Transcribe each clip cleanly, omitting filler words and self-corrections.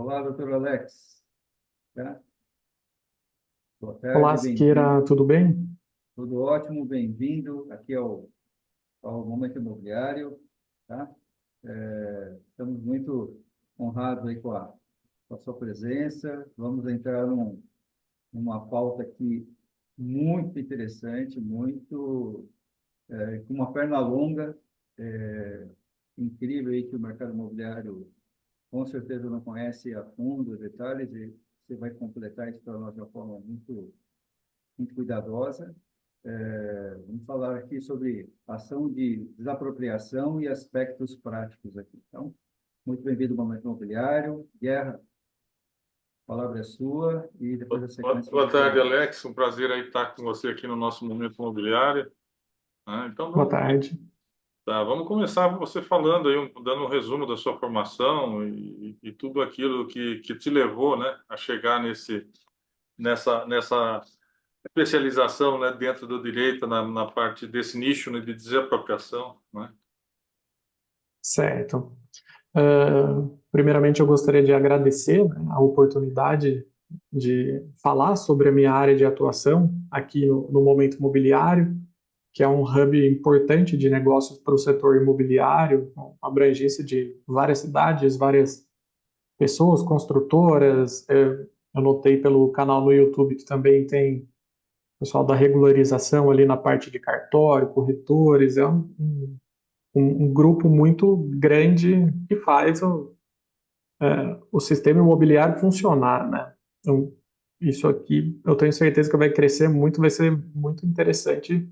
Olá, doutor Alex. Tá? Boa Olá, tarde, Siqueira, bem-vindo. tudo bem? Tudo ótimo, bem-vindo aqui ao Momento Imobiliário. Tá? Estamos muito honrados aí com a sua presença. Vamos entrar numa pauta aqui muito interessante, com uma perna longa, é, incrível aí que o mercado imobiliário com certeza não conhece a fundo os detalhes e você vai completar isso para nós de uma forma muito cuidadosa. Vamos falar aqui sobre ação de desapropriação e aspectos práticos aqui. Então, muito bem-vindo ao Momento Imobiliário. Guerra, a palavra é sua e depois da sequência do Boa doutor tarde, Alex. Alex. Um prazer aí estar com você aqui no nosso Momento Imobiliário. Então, Boa tarde. vamos começar você falando aí, dando um resumo da sua formação e tudo aquilo que te levou, né, a chegar nessa especialização, né, dentro do direito, na parte desse nicho, né, de desapropriação, né? Certo. Primeiramente, eu gostaria de agradecer, né, a oportunidade de falar sobre a minha área de atuação aqui no Momento Imobiliário, que é um hub importante de negócios para o setor imobiliário, com abrangência de várias cidades, várias pessoas, construtoras. Eu notei pelo canal no YouTube que também tem pessoal da regularização ali na parte de cartório, corretores. É um grupo muito grande que faz o sistema imobiliário funcionar, né? Então, isso aqui eu tenho certeza que vai crescer muito, vai ser muito interessante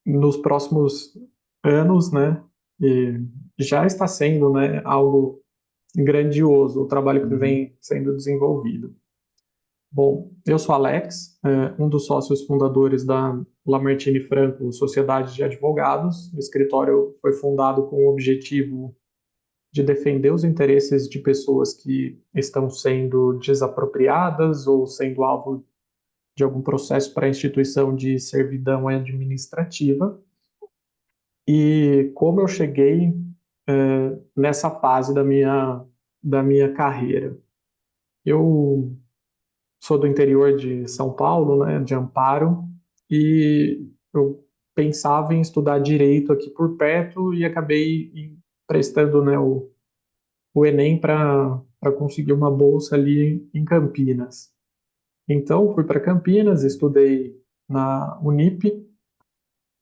nos próximos anos, né? E já está sendo, né, algo grandioso o trabalho que Uhum. vem sendo desenvolvido. Bom, eu sou Alex, um dos sócios fundadores da Lamartine Franco Sociedade de Advogados. O escritório foi fundado com o objetivo de defender os interesses de pessoas que estão sendo desapropriadas ou sendo alvo de algum processo para instituição de servidão administrativa. E como eu cheguei nessa fase da minha carreira? Eu sou do interior de São Paulo, né, de Amparo, e eu pensava em estudar direito aqui por perto e acabei prestando, né, o Enem para conseguir uma bolsa ali em Campinas. Então, fui para Campinas, estudei na Unip,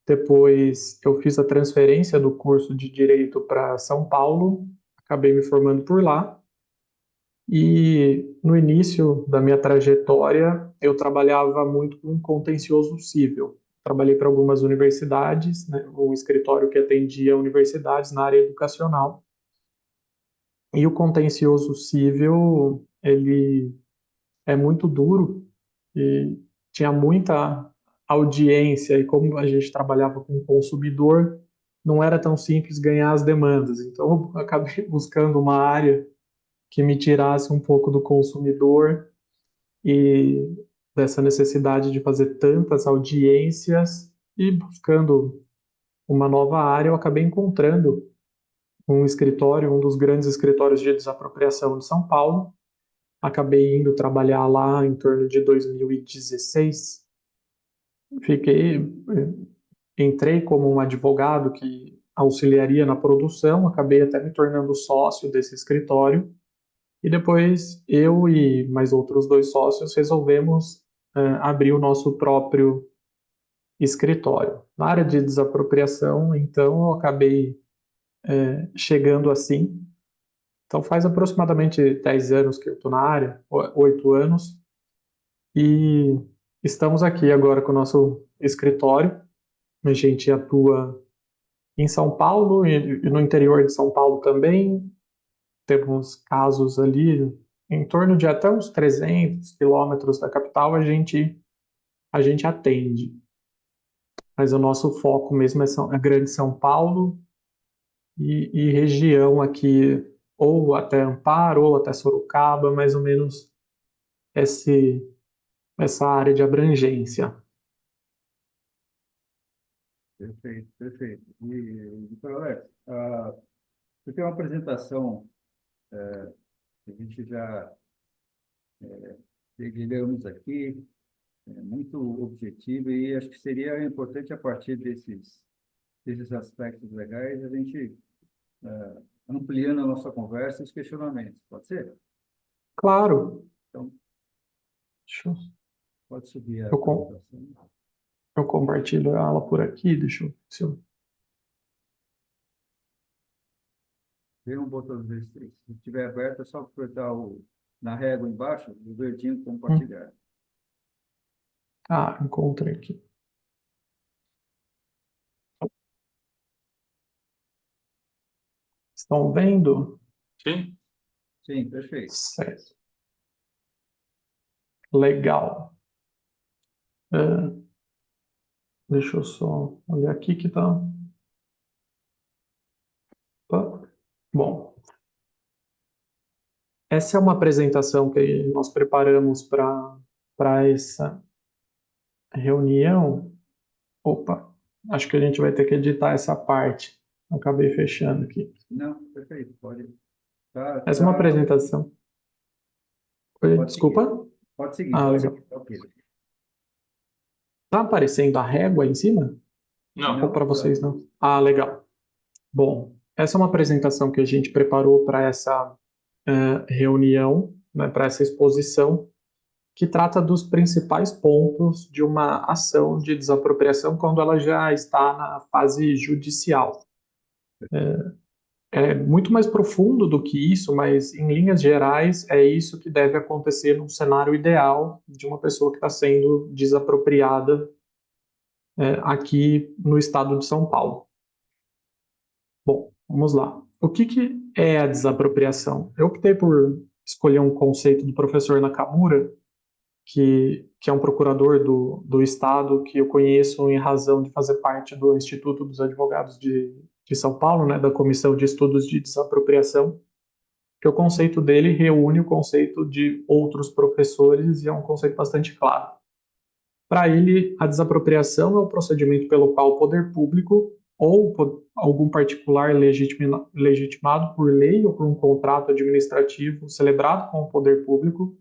depois eu fiz a transferência do curso de Direito para São Paulo, acabei me formando por lá, e no início da minha trajetória eu trabalhava muito com contencioso civil. Trabalhei para algumas universidades, né, um escritório que atendia universidades na área educacional, e o contencioso civil, ele é muito duro e tinha muita audiência, e como a gente trabalhava com o consumidor, não era tão simples ganhar as demandas. Então, eu acabei buscando uma área que me tirasse um pouco do consumidor e dessa necessidade de fazer tantas audiências, e buscando uma nova área, eu acabei encontrando um escritório, um dos grandes escritórios de desapropriação de São Paulo. Acabei indo trabalhar lá em torno de 2016. Fiquei, entrei como um advogado que auxiliaria na produção, acabei até me tornando sócio desse escritório, e depois eu e mais outros dois sócios resolvemos abrir o nosso próprio escritório. Na área de desapropriação, então, eu acabei chegando assim. Então, faz aproximadamente 10 anos que eu estou na área, 8 anos, e estamos aqui agora com o nosso escritório. A gente atua em São Paulo e no interior de São Paulo também. Temos casos ali em torno de até uns 300 quilômetros da capital, a gente atende. Mas o nosso foco mesmo é Grande São Paulo e região aqui, ou até Amparo, ou até Sorocaba, mais ou menos esse, essa área de abrangência. Perfeito, perfeito. E, doutor Alex, você tem uma apresentação A gente já dedilhamos aqui, muito objetivo, e acho que seria importante, a partir desses aspectos legais, a gente ampliando a nossa conversa e os questionamentos. Pode ser? Claro. Então, Deixa eu, pode subir a eu, com- apresentação. eu compartilho ela por aqui, deixa eu, se eu Tem um botão de se estiver aberto, é só apertar na régua embaixo, o verdinho hum, compartilhar. encontrei aqui. Estão vendo? Sim? Sim, perfeito. Certo. Legal. É, deixa eu só olhar aqui que tá. Bom, essa é uma apresentação que nós preparamos para essa reunião. Opa, acho que a gente vai ter que editar essa parte. Acabei fechando aqui. Não, perfeito, pode. Tá, Essa é uma apresentação. Oi, pode seguir. desculpa. Pode seguir, pode Legal. seguir. Tá ok. Tá aparecendo a régua aí em cima? Ou Não. para Não, tá. vocês não? Legal. Bom, essa é uma apresentação que a gente preparou para essa reunião, né, para essa exposição, que trata dos principais pontos de uma ação de desapropriação quando ela já está na fase judicial. É muito mais profundo do que isso, mas em linhas gerais é isso que deve acontecer num cenário ideal de uma pessoa que está sendo desapropriada aqui no estado de São Paulo. Bom, vamos lá. O que é a desapropriação? Eu optei por escolher um conceito do professor Nakamura, que é um procurador do Estado que eu conheço em razão de fazer parte do Instituto dos Advogados de São Paulo, né, da Comissão de Estudos de Desapropriação, que o conceito dele reúne o conceito de outros professores e é um conceito bastante claro. Para ele, a desapropriação é o procedimento pelo qual o poder público ou algum particular legitimado por lei ou por um contrato administrativo celebrado com o poder público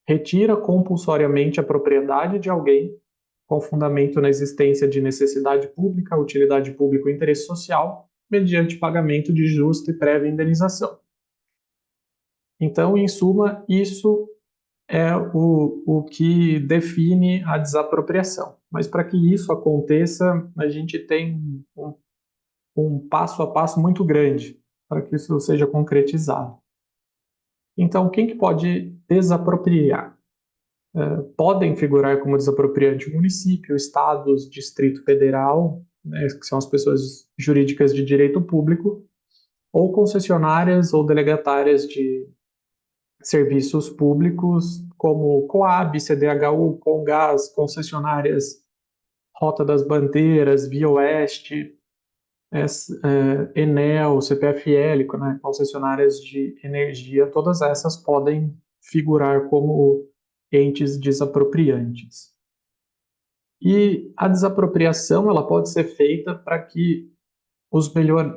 retira compulsoriamente a propriedade de alguém com fundamento na existência de necessidade pública, utilidade pública ou interesse social, mediante pagamento de justa e prévia indenização. Então, em suma, isso é o que define a desapropriação. Mas para que isso aconteça, a gente tem um passo a passo muito grande para que isso seja concretizado. Então, quem que pode desapropriar? Podem figurar como desapropriante o município, estados, Distrito Federal, né, que são as pessoas jurídicas de direito público, ou concessionárias ou delegatárias de serviços públicos, como Coab, CDHU, Comgás, concessionárias Rota das Bandeiras, Via Oeste, Enel, CPFL, né, concessionárias de energia, todas essas podem figurar como entes desapropriantes. E a desapropriação ela pode ser feita para que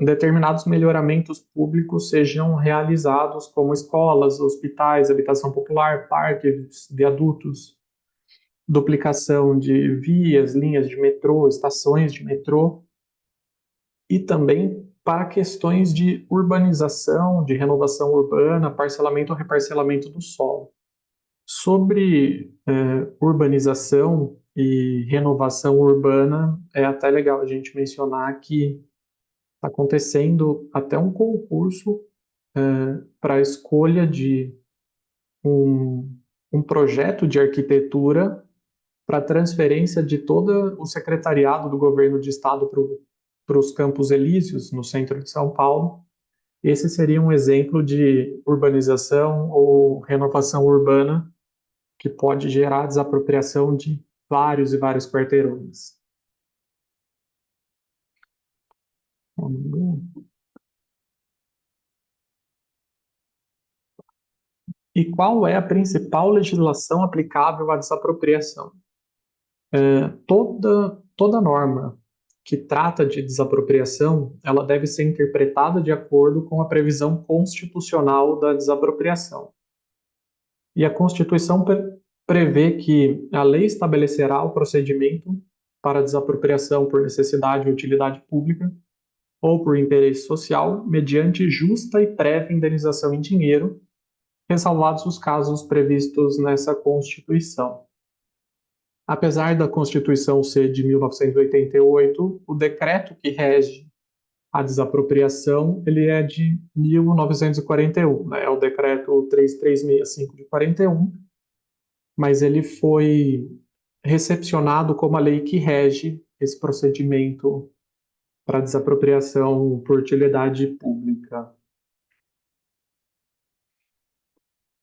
determinados melhoramentos públicos sejam realizados, como escolas, hospitais, habitação popular, parques, viadutos, duplicação de vias, linhas de metrô, estações de metrô, e também para questões de urbanização, de renovação urbana, parcelamento ou reparcelamento do solo. Sobre urbanização e renovação urbana, é até legal a gente mencionar que está acontecendo até um concurso para a escolha de um projeto de arquitetura para transferência de todo o secretariado do governo de estado para os Campos Elíseos, no centro de São Paulo. Esse seria um exemplo de urbanização ou renovação urbana que pode gerar desapropriação de vários e vários quarteirões. E qual é a principal legislação aplicável à desapropriação? Toda norma que trata de desapropriação, ela deve ser interpretada de acordo com a previsão constitucional da desapropriação. E a Constituição prevê que a lei estabelecerá o procedimento para desapropriação por necessidade ou utilidade pública ou por interesse social, mediante justa e prévia indenização em dinheiro, ressalvados os casos previstos nessa Constituição. Apesar da Constituição ser de 1988, o decreto que rege a desapropriação ele é de 1941, né? É o decreto 3365 de 41, mas ele foi recepcionado como a lei que rege esse procedimento para desapropriação por utilidade pública.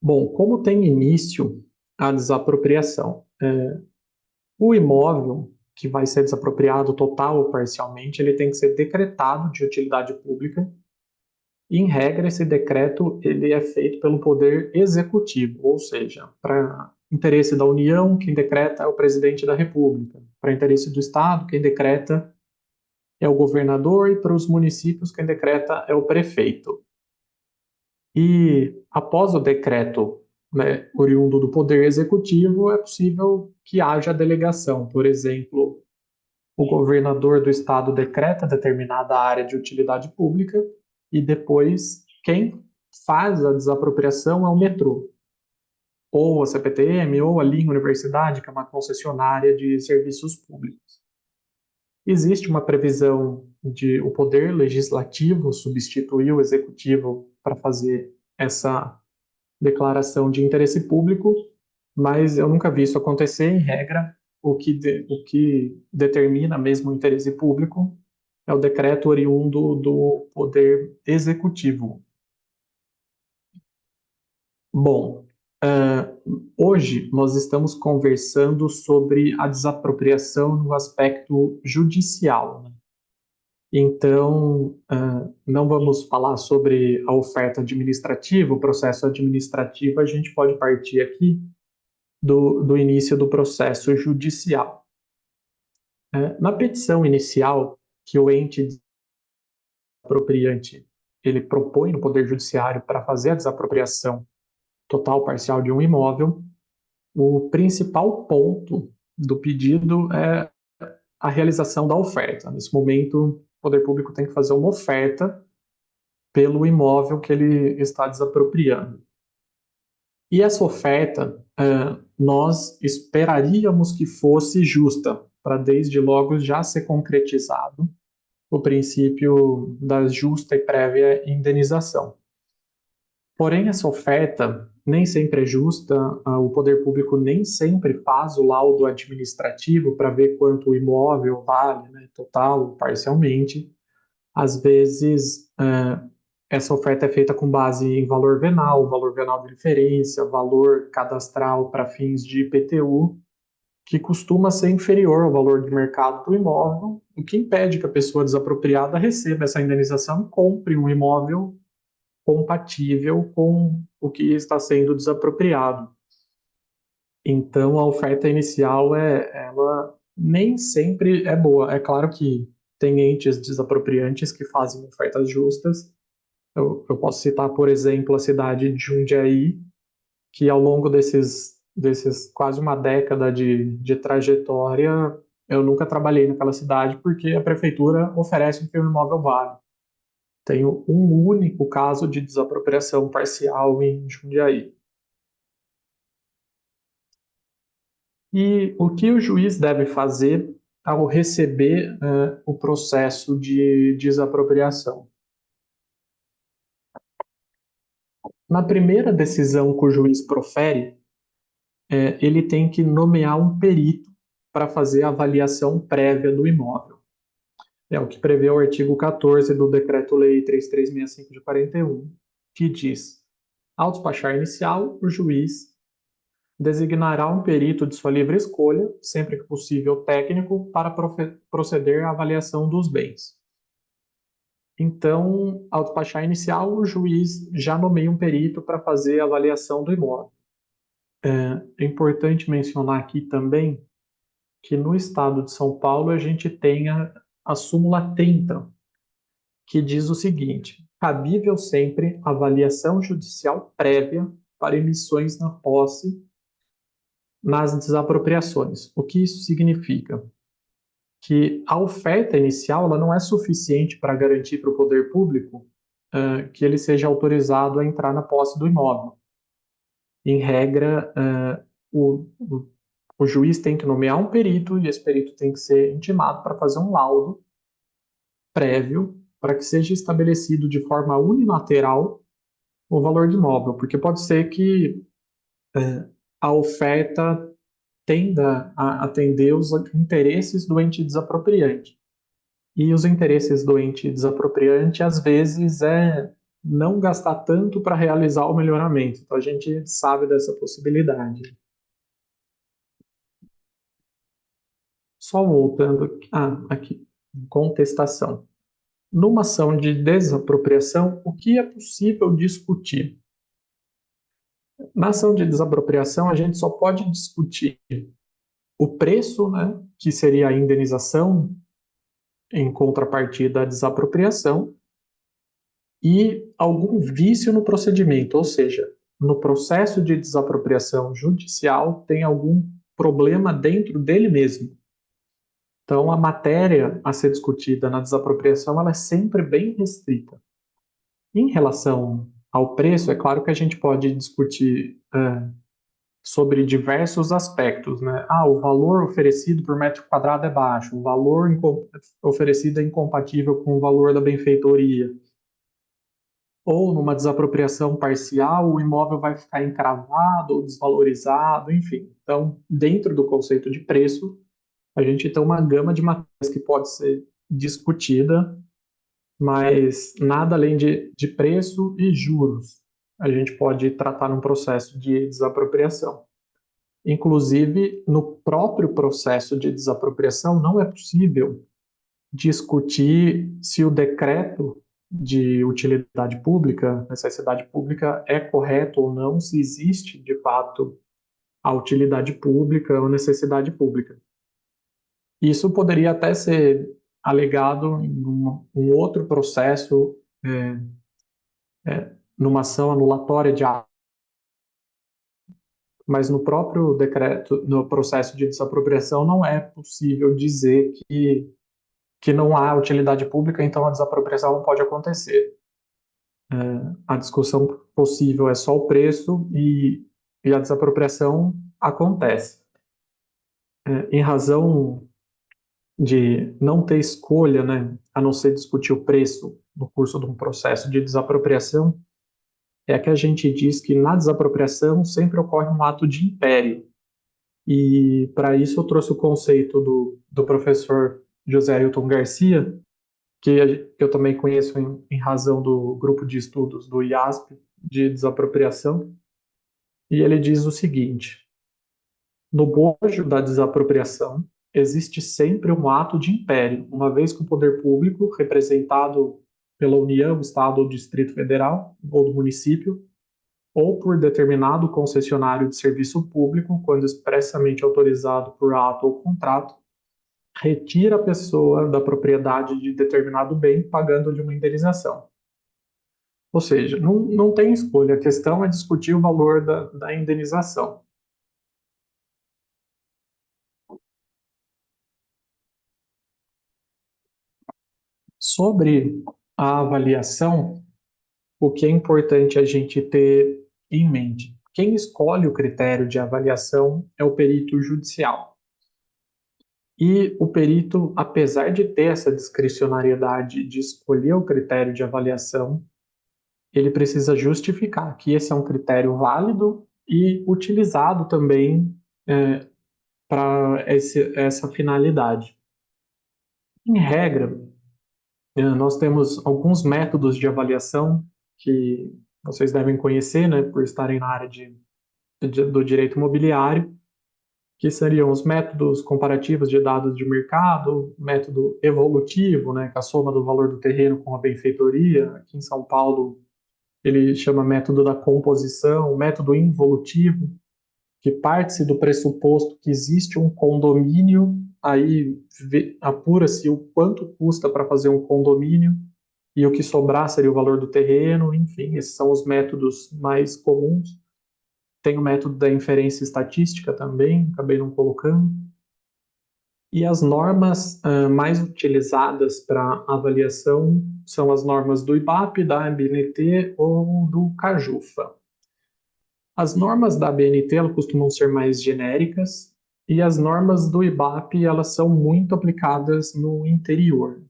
Bom, como tem início a desapropriação? O imóvel que vai ser desapropriado total ou parcialmente, ele tem que ser decretado de utilidade pública. E, em regra, esse decreto ele é feito pelo Poder Executivo, ou seja, para interesse da União, quem decreta é o Presidente da República. Para interesse do Estado, quem decreta é o governador, e para os municípios, quem decreta é o prefeito. E, após o decreto, né, oriundo do Poder Executivo, é possível que haja delegação. Por exemplo, o governador do estado decreta determinada área de utilidade pública e depois quem faz a desapropriação é o metrô, ou a CPTM, ou a linha universidade, que é uma concessionária de serviços públicos. Existe uma previsão de o Poder Legislativo substituir o Executivo para fazer essa declaração de interesse público, mas eu nunca vi isso acontecer. Em regra, o que determina mesmo o interesse público é o decreto oriundo do Poder Executivo. Bom, hoje nós estamos conversando sobre a desapropriação no aspecto judicial, né? Então, não vamos falar sobre a oferta administrativa, o processo administrativo, a gente pode partir aqui do início do processo judicial. Na petição inicial que o ente desapropriante ele propõe no Poder Judiciário para fazer a desapropriação total ou parcial de um imóvel, o principal ponto do pedido é a realização da oferta. Nesse momento, o poder público tem que fazer uma oferta pelo imóvel que ele está desapropriando. E essa oferta, nós esperaríamos que fosse justa, para desde logo já ser concretizado o princípio da justa e prévia indenização. Porém, essa oferta nem sempre é justa, o poder público nem sempre faz o laudo administrativo para ver quanto o imóvel vale, né, total ou parcialmente. Às vezes, essa oferta é feita com base em valor venal de referência, valor cadastral para fins de IPTU, que costuma ser inferior ao valor de mercado do imóvel, o que impede que a pessoa desapropriada receba essa indenização e compre um imóvel compatível com o que está sendo desapropriado. Então, a oferta inicial, ela nem sempre é boa. É claro que tem entes desapropriantes que fazem ofertas justas. Eu posso citar, por exemplo, a cidade de Jundiaí, que ao longo desses quase uma década de trajetória, eu nunca trabalhei naquela cidade porque a prefeitura oferece que o imóvel vale. Tenho um único caso de desapropriação parcial em Jundiaí. E o que o juiz deve fazer ao receber o processo de desapropriação? Na primeira decisão que o juiz profere, ele tem que nomear um perito para fazer a avaliação prévia do imóvel. É o que prevê o artigo 14 do Decreto-Lei 3365 de 41, que diz: ao despachar inicial, o juiz designará um perito de sua livre escolha, sempre que possível técnico, para proceder à avaliação dos bens. Então, ao despachar inicial, o juiz já nomeia um perito para fazer a avaliação do imóvel. É importante mencionar aqui também que no estado de São Paulo a gente tem a súmula 30, que diz o seguinte: cabível sempre avaliação judicial prévia para emissões na posse nas desapropriações. O que isso significa? Que a oferta inicial ela não é suficiente para garantir para o poder público que ele seja autorizado a entrar na posse do imóvel. Em regra, o juiz tem que nomear um perito e esse perito tem que ser intimado para fazer um laudo prévio para que seja estabelecido de forma unilateral o valor do imóvel, porque pode ser que a oferta tenda a atender os interesses do ente desapropriante. E os interesses do ente desapropriante, às vezes, é não gastar tanto para realizar o melhoramento. Então, a gente sabe dessa possibilidade. Só voltando aqui, contestação. Numa ação de desapropriação, o que é possível discutir? Na ação de desapropriação, a gente só pode discutir o preço, né, que seria a indenização em contrapartida à desapropriação, e algum vício no procedimento, ou seja, no processo de desapropriação judicial tem algum problema dentro dele mesmo. Então, a matéria a ser discutida na desapropriação ela é sempre bem restrita. Em relação ao preço, é claro que a gente pode discutir sobre diversos aspectos, né? O valor oferecido por metro quadrado é baixo, o valor oferecido é incompatível com o valor da benfeitoria. Ou numa desapropriação parcial, o imóvel vai ficar encravado ou desvalorizado, enfim. Então, dentro do conceito de preço, a gente tem uma gama de matérias que pode ser discutida, mas nada além de preço e juros a gente pode tratar num processo de desapropriação. Inclusive, no próprio processo de desapropriação, não é possível discutir se o decreto de utilidade pública, necessidade pública, é correto ou não, se existe, de fato, a utilidade pública ou necessidade pública. Isso poderia até ser alegado em um outro processo, numa ação anulatória de ato, mas no próprio decreto, no processo de desapropriação, não é possível dizer que não há utilidade pública, então a desapropriação não pode acontecer. A discussão possível é só o preço e a desapropriação acontece. Em razão de não ter escolha, né, a não ser discutir o preço no curso de um processo de desapropriação, é que a gente diz que na desapropriação sempre ocorre um ato de império. E para isso eu trouxe o conceito do professor José Ailton Garcia, que eu também conheço em razão do grupo de estudos do IASP, de desapropriação, e ele diz o seguinte: no bojo da desapropriação, existe sempre um ato de império, uma vez que o poder público, representado pela União, Estado ou Distrito Federal, ou do município, ou por determinado concessionário de serviço público, quando expressamente autorizado por ato ou contrato, retira a pessoa da propriedade de determinado bem, pagando-lhe uma indenização. Ou seja, não tem escolha, a questão é discutir o valor da indenização. Sobre a avaliação, o que é importante a gente ter em mente? Quem escolhe o critério de avaliação é o perito judicial. E o perito, apesar de ter essa discricionariedade de escolher o critério de avaliação, ele precisa justificar que esse é um critério válido e utilizado também para essa finalidade. Em regra, nós temos alguns métodos de avaliação que vocês devem conhecer, né, por estarem na área do direito imobiliário, que seriam os métodos comparativos de dados de mercado, método evolutivo, né, que é a soma do valor do terreno com a benfeitoria. Aqui em São Paulo, ele chama método da composição, método involutivo, que parte-se do pressuposto que existe um condomínio aí apura-se o quanto custa para fazer um condomínio, e o que sobrar seria o valor do terreno, enfim, esses são os métodos mais comuns. Tem o método da inferência estatística também, acabei não colocando. E as normas mais utilizadas para avaliação são as normas do IBAP, da ABNT ou do CAJUFA. As normas da ABNT elas costumam ser mais genéricas e as normas do IBAP elas são muito aplicadas no interior.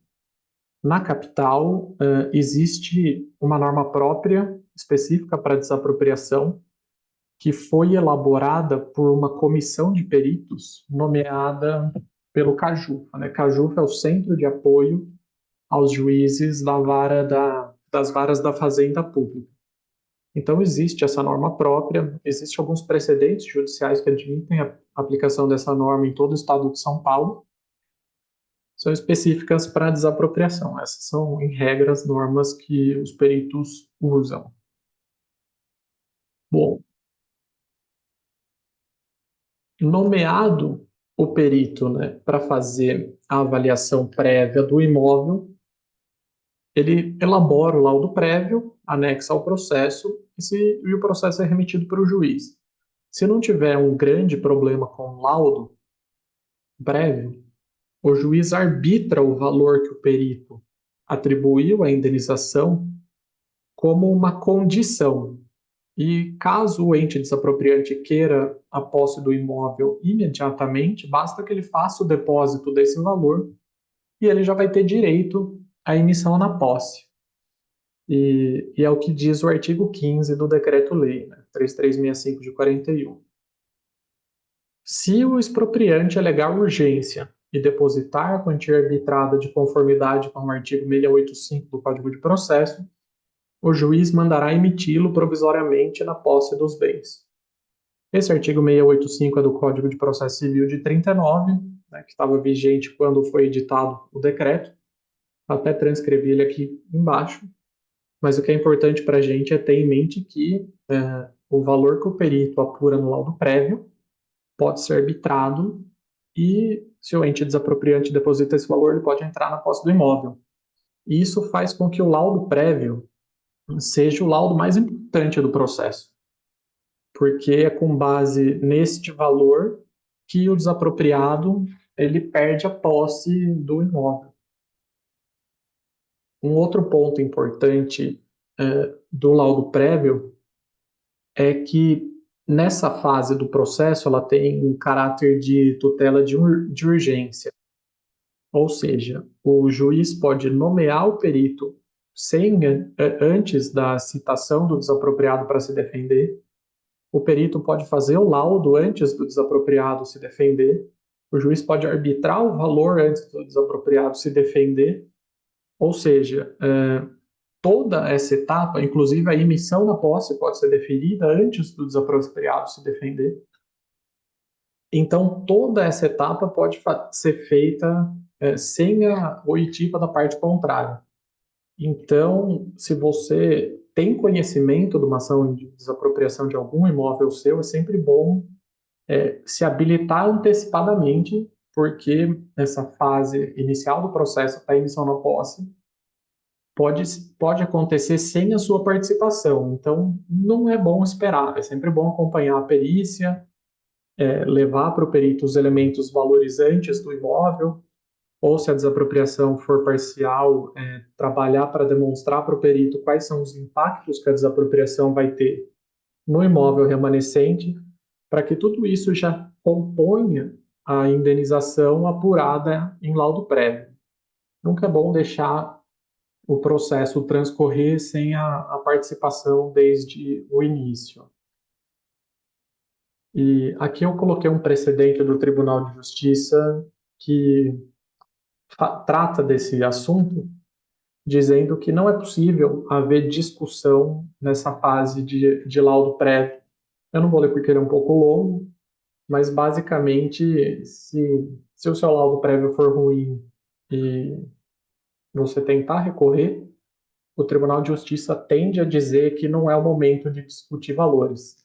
Na capital existe uma norma própria específica para desapropriação que foi elaborada por uma comissão de peritos nomeada pelo CAJUFA, né? CAJUFA é o Centro de Apoio aos Juízes das Varas da Fazenda Pública. Então, existe essa norma própria, existem alguns precedentes judiciais que admitem a aplicação dessa norma em todo o estado de São Paulo, são específicas para desapropriação. Essas são, em regra, as normas que os peritos usam. Bom, nomeado o perito, né, para fazer a avaliação prévia do imóvel, ele elabora o laudo prévio, anexa ao processo e o processo é remetido para o juiz. Se não tiver um grande problema com o laudo prévio, o juiz arbitra o valor que o perito atribuiu à indenização como uma condição. E caso o ente desapropriante queira a posse do imóvel imediatamente, basta que ele faça o depósito desse valor e ele já vai ter direito à emissão na posse. E é o que diz o artigo 15 do Decreto-Lei, né, 3365 de 41. Se o expropriante alegar urgência e depositar a quantia arbitrada de conformidade com o artigo 685 do Código de Processo, o juiz mandará emiti-lo provisoriamente na posse dos bens. Esse artigo 685 é do Código de Processo Civil de 39, né, que estava vigente quando foi editado o decreto. Até transcrevi ele aqui embaixo. Mas o que é importante para a gente é ter em mente que o valor que o perito apura no laudo prévio pode ser arbitrado e, se o ente desapropriante deposita esse valor, ele pode entrar na posse do imóvel. E isso faz com que o laudo prévio seja o laudo mais importante do processo, porque é com base neste valor que o desapropriado ele perde a posse do imóvel. Um outro ponto importante do laudo prévio é que nessa fase do processo ela tem um caráter de tutela de urgência, ou seja, o juiz pode nomear o perito antes da citação do desapropriado para se defender. O perito pode fazer o laudo antes do desapropriado se defender. O juiz pode arbitrar o valor antes do desapropriado se defender. Ou seja, toda essa etapa, inclusive a emissão da posse, pode ser deferida antes do desapropriado se defender. Então, toda essa etapa pode ser feita sem a oitiva da parte contrária. Então, se você tem conhecimento de uma ação de desapropriação de algum imóvel seu, é sempre bom se habilitar antecipadamente, porque essa fase inicial do processo para emissão na posse pode acontecer sem a sua participação. Então, não é bom esperar, é sempre bom acompanhar a perícia, levar para o perito os elementos valorizantes do imóvel, ou se a desapropriação for parcial, trabalhar para demonstrar para o perito quais são os impactos que a desapropriação vai ter no imóvel remanescente, para que tudo isso já componha a indenização apurada em laudo prévio. Nunca é bom deixar o processo transcorrer sem a participação desde o início. E aqui eu coloquei um precedente do Tribunal de Justiça que trata desse assunto, dizendo que não é possível haver discussão nessa fase de laudo prévio. Eu não vou ler porque ele é um pouco longo, mas basicamente, se o seu laudo prévio for ruim e você tentar recorrer, o Tribunal de Justiça tende a dizer que não é o momento de discutir valores.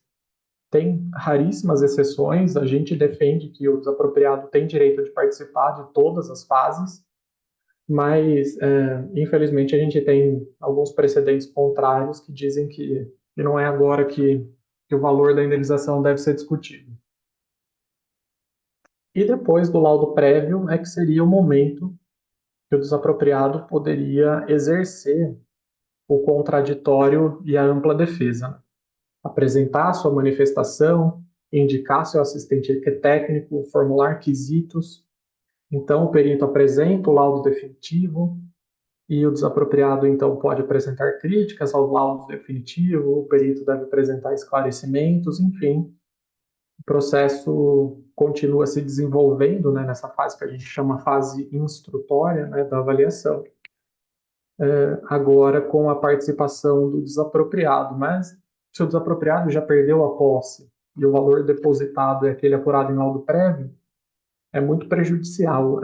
tem raríssimas exceções, a gente defende que o desapropriado tem direito de participar de todas as fases, mas, infelizmente, a gente tem alguns precedentes contrários que dizem que não é agora que o valor da indenização deve ser discutido. E depois do laudo prévio é que seria o momento que o desapropriado poderia exercer o contraditório e a ampla defesa, né? Apresentar sua manifestação, indicar seu assistente técnico, formular quesitos. Então, o perito apresenta o laudo definitivo e o desapropriado, então, pode apresentar críticas ao laudo definitivo, o perito deve apresentar esclarecimentos, enfim, o processo continua se desenvolvendo, né, nessa fase que a gente chama fase instrutória, né, da avaliação, agora com a participação do desapropriado. Mas se o desapropriado já perdeu a posse e o valor depositado é aquele apurado em laudo prévio, é muito prejudicial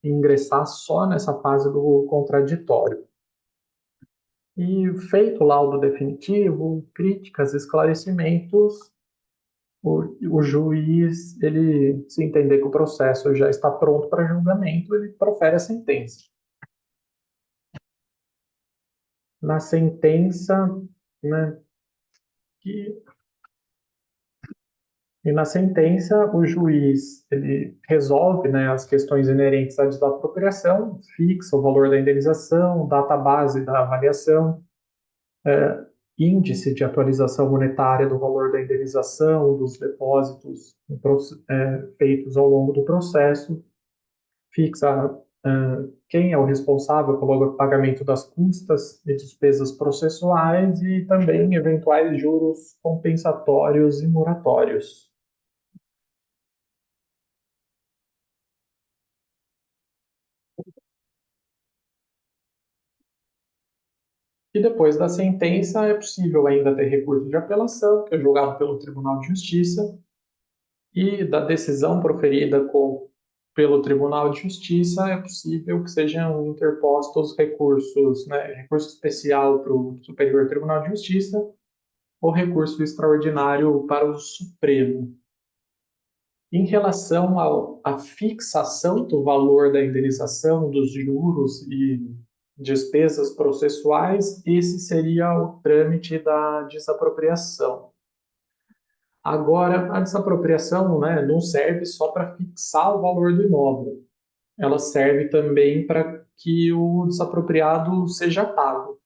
ingressar só nessa fase do contraditório. E feito o laudo definitivo, críticas, esclarecimentos, o juiz, ele, se entender que o processo já está pronto para julgamento, ele profere a sentença. Na sentença, né, e na sentença, o juiz ele resolve, né, as questões inerentes à desapropriação, fixa o valor da indenização, data base da avaliação, índice de atualização monetária do valor da indenização, dos depósitos feitos ao longo do processo, fixa quem é o responsável pelo pagamento das custas e despesas processuais e também eventuais juros compensatórios e moratórios. E depois da sentença é possível ainda ter recurso de apelação, que é julgado pelo Tribunal de Justiça, e da decisão proferida pelo Tribunal de Justiça é possível que sejam interpostos recursos, né, recurso especial para o Superior Tribunal de Justiça ou recurso extraordinário para o Supremo. Em relação à fixação do valor da indenização, dos juros e despesas processuais, esse seria o trâmite da desapropriação. Agora, a desapropriação, né, não serve só para fixar o valor do imóvel, ela serve também para que o desapropriado seja pago.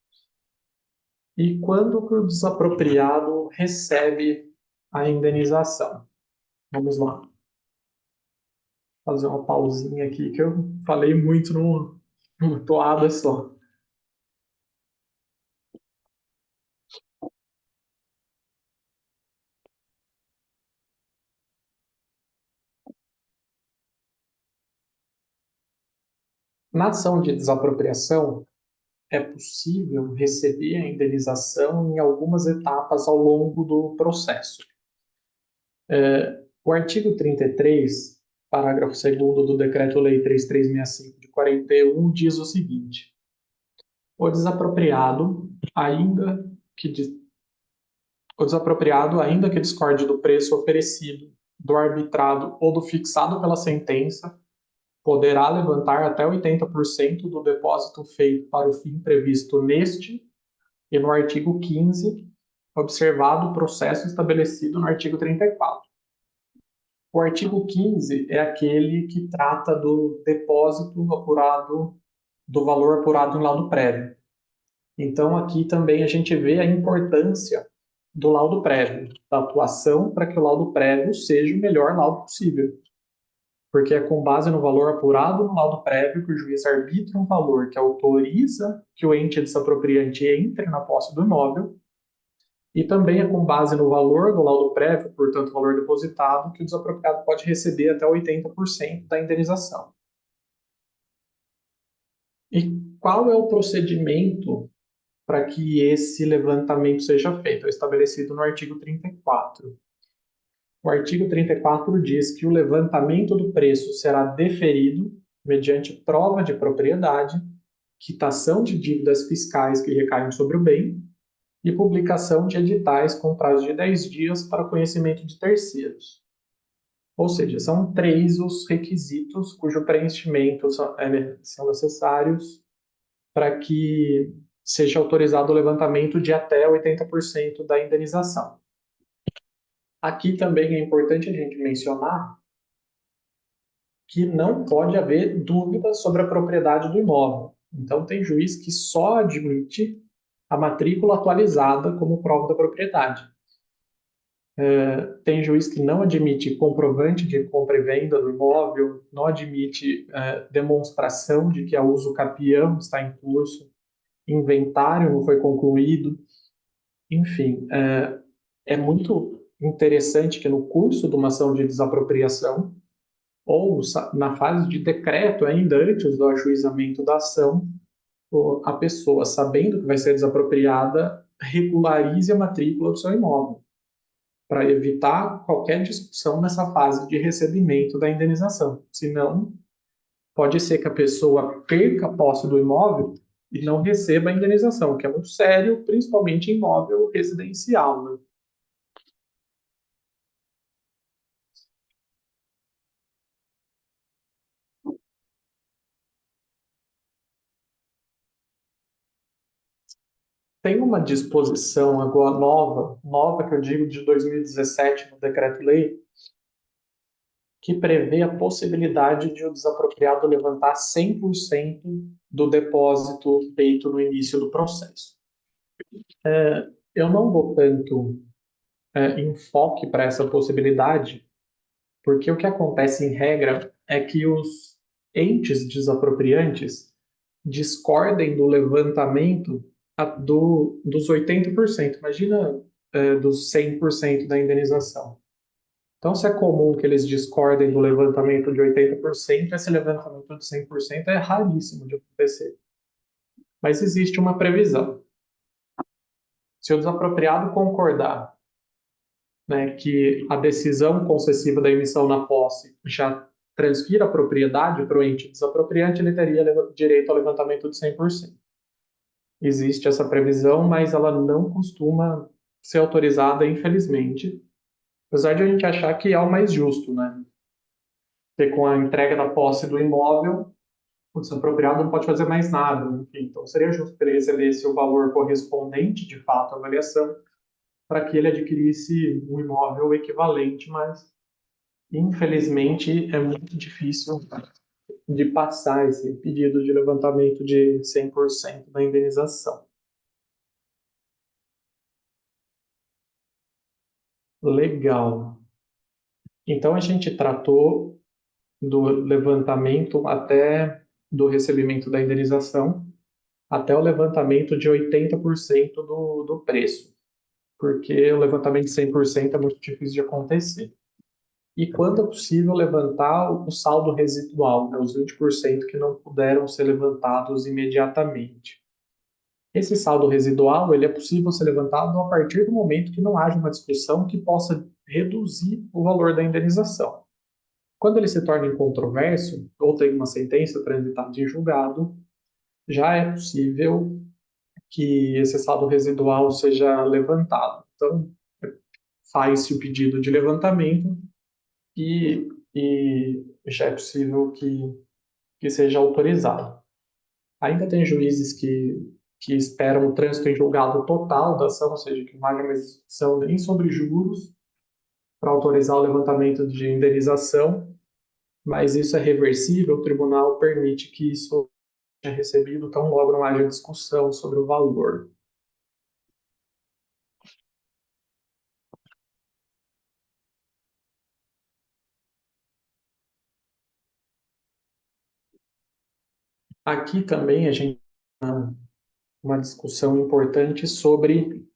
E quando que o desapropriado recebe a indenização? Vamos lá. Fazer uma pausinha aqui, que eu falei muito numa toada só. Na ação de desapropriação, é possível receber a indenização em algumas etapas ao longo do processo. O artigo 33, parágrafo 2º do Decreto-Lei 3365 de 41, diz o seguinte: o desapropriado, ainda que discorde do preço oferecido, do arbitrado ou do fixado pela sentença, poderá levantar até 80% do depósito feito para o fim previsto neste e no artigo 15, observado o processo estabelecido no artigo 34. O artigo 15 é aquele que trata do depósito apurado, do valor apurado em laudo prévio. Então, aqui também a gente vê a importância do laudo prévio, da atuação para que o laudo prévio seja o melhor laudo possível. Porque é com base no valor apurado no laudo prévio que o juiz arbitra um valor que autoriza que o ente desapropriante entre na posse do imóvel, e também é com base no valor do laudo prévio, portanto, o valor depositado, que o desapropriado pode receber até 80% da indenização. E qual é o procedimento para que esse levantamento seja feito? É estabelecido no artigo 34. O artigo 34 diz que o levantamento do preço será deferido mediante prova de propriedade, quitação de dívidas fiscais que recaem sobre o bem e publicação de editais com prazo de 10 dias para conhecimento de terceiros. Ou seja, são 3 os requisitos cujo preenchimento são necessários para que seja autorizado o levantamento de até 80% da indenização. Aqui também é importante a gente mencionar que não pode haver dúvida sobre a propriedade do imóvel. Então, tem juiz que só admite a matrícula atualizada como prova da propriedade. Tem juiz que não admite comprovante de compra e venda do imóvel, não admite demonstração de que a uso capião está em curso, inventário não foi concluído. Enfim, é muito interessante que no curso de uma ação de desapropriação, ou na fase de decreto, ainda antes do ajuizamento da ação, a pessoa, sabendo que vai ser desapropriada, regularize a matrícula do seu imóvel, para evitar qualquer discussão nessa fase de recebimento da indenização. Senão, pode ser que a pessoa perca a posse do imóvel e não receba a indenização, o que é muito sério, principalmente em imóvel residencial, né? Tem uma disposição agora nova que eu digo de 2017 no Decreto-Lei, que prevê a possibilidade de o desapropriado levantar 100% do depósito feito no início do processo. Eu não dou tanto enfoque para essa possibilidade, porque o que acontece em regra é que os entes desapropriantes discordem do levantamento dos 80%. Imagina dos 100% da indenização. Então, se é comum que eles discordem do levantamento de 80%, esse levantamento de 100% é raríssimo de acontecer. Mas existe uma previsão. Se o desapropriado concordar, né, que a decisão concessiva da emissão na posse já transfira a propriedade para o ente desapropriante, ele teria direito ao levantamento de 100%. Existe essa previsão, mas ela não costuma ser autorizada, infelizmente, apesar de a gente achar que é o mais justo, né? Porque com a entrega da posse do imóvel, o desapropriado não pode fazer mais nada, enfim, então seria justo que ele recebesse o valor correspondente, de fato, à avaliação, para que ele adquirisse um imóvel equivalente, mas infelizmente é muito difícil de passar esse pedido de levantamento de 100% da indenização. Legal. Então a gente tratou do levantamento até do recebimento da indenização, até o levantamento de 80% do preço, porque o levantamento de 100% é muito difícil de acontecer. E quando é possível levantar o saldo residual, né, os 20% que não puderam ser levantados imediatamente. Esse saldo residual ele é possível ser levantado a partir do momento que não haja uma discussão que possa reduzir o valor da indenização. Quando ele se torna incontroverso, ou tem uma sentença transitada em julgado, já é possível que esse saldo residual seja levantado. Então, faz-se o pedido de levantamento e já é possível que seja autorizado. Ainda tem juízes que esperam o trânsito em julgado total da ação, ou seja, que não haja uma execução nem sobre juros para autorizar o levantamento de indenização, mas isso é reversível, o tribunal permite que isso seja recebido tão logo não haja discussão sobre o valor. Aqui também a gente tem uma discussão importante sobre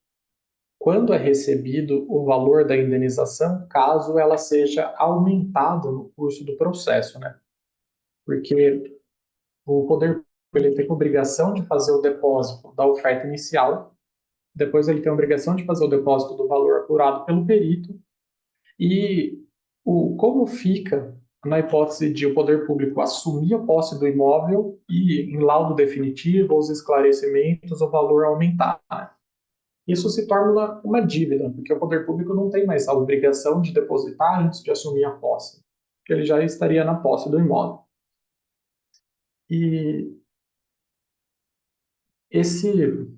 quando é recebido o valor da indenização, caso ela seja aumentada no curso do processo, né? Porque o poder público ele tem a obrigação de fazer o depósito da oferta inicial, depois ele tem a obrigação de fazer o depósito do valor apurado pelo perito, e como fica na hipótese de o poder público assumir a posse do imóvel e, em laudo definitivo, os esclarecimentos, o valor aumentar. isso se torna uma dívida, porque o poder público não tem mais a obrigação de depositar antes de assumir a posse, porque ele já estaria na posse do imóvel. E esse